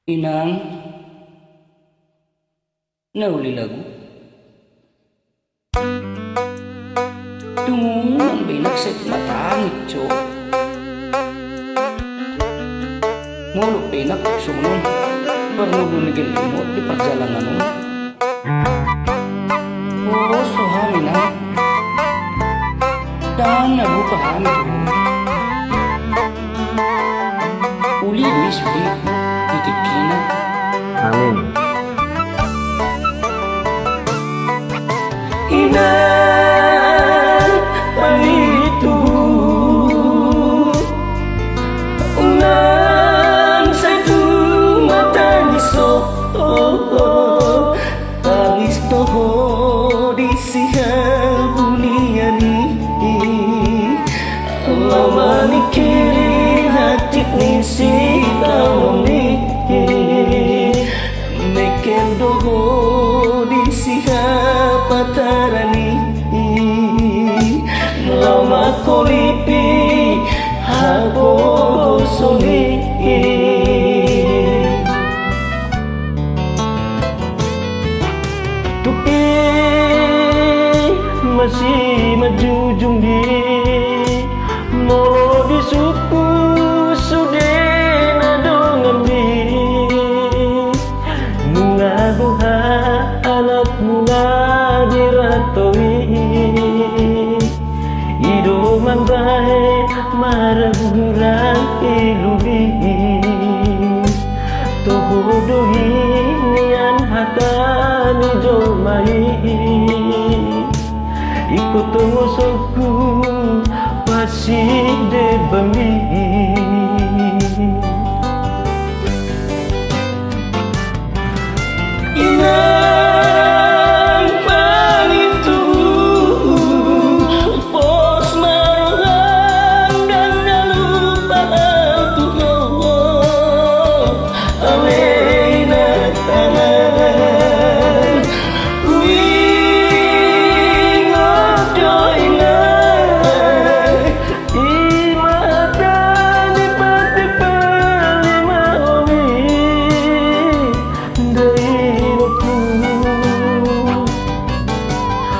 Inang, nauli lagu. Tungguan binaksit matangit, Cho. Mulu pinak sumunong, perlu dunigil imot di perjalanan mo. Oh, suhami na. Dan nabukahami ko. Uli Luis Uli, itikina. Amin. Inang, panitu. Unang sa tu mata ni so. Tangis toho di siang dunia ni. Lama ni kiri hati ni si tahu ni. Meken doho di siang patarani. Lama kolipi habo soni. Tuki masih majujung di mau di suku sudena dongan di bunga buha anak bunga diratoi ido mambahe maragurang ilubi tohodohi nian hatani jomai ikut musuhku masih de bemi. Inang panitu pos marang dan lupa tuh awena tangan wing odoina imata di pati palima omi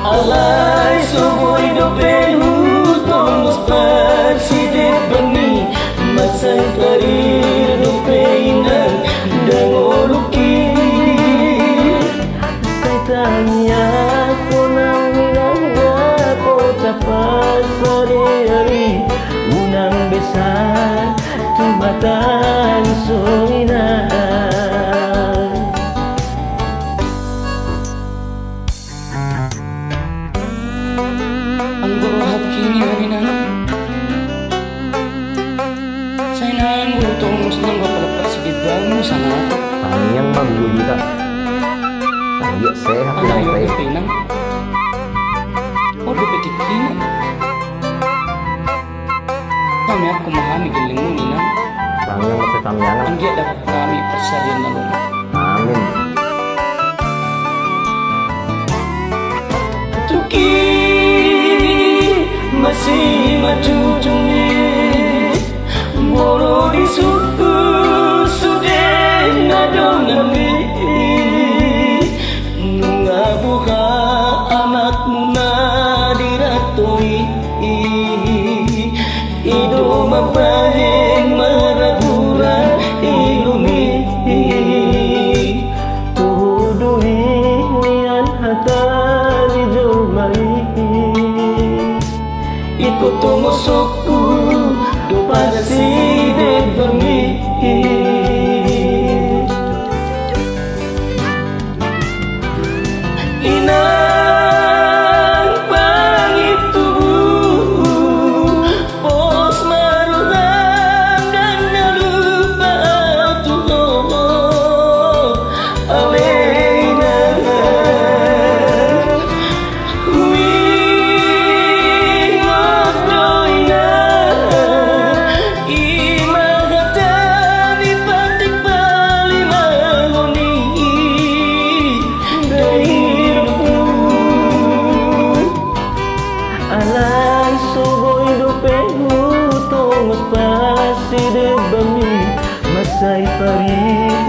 alai soboy do pelu tomos paside bani masai karir do peinan dangoluki saitanya konang minangga kota pasari hari unang besar jumatan soinan. Ang guruhat kini harinan saya nang gutong muslim kapalapas sigidang mo sana Pangyang magbuli ka. Pangyang sehat ang lang ayaw tayo. pinang o dupetikinan kami ako mahami giling mo ninang Pangyang masasamyangan. ang giya dapat kami persalian na luma. Amin. Tuki masih majujungi moro di suku sudah nadongan ni nunga buka anak muna diratoi ido mabaheng maragura ilumi tuduhi nian hatari jomai ikut musuhku do pasti de bemi. Inang pangitu pos marang dan lupa tuh awena wing odoina imagata di patik palima honi dahirku alai soboy do pehu tomos pasi de bami masai pari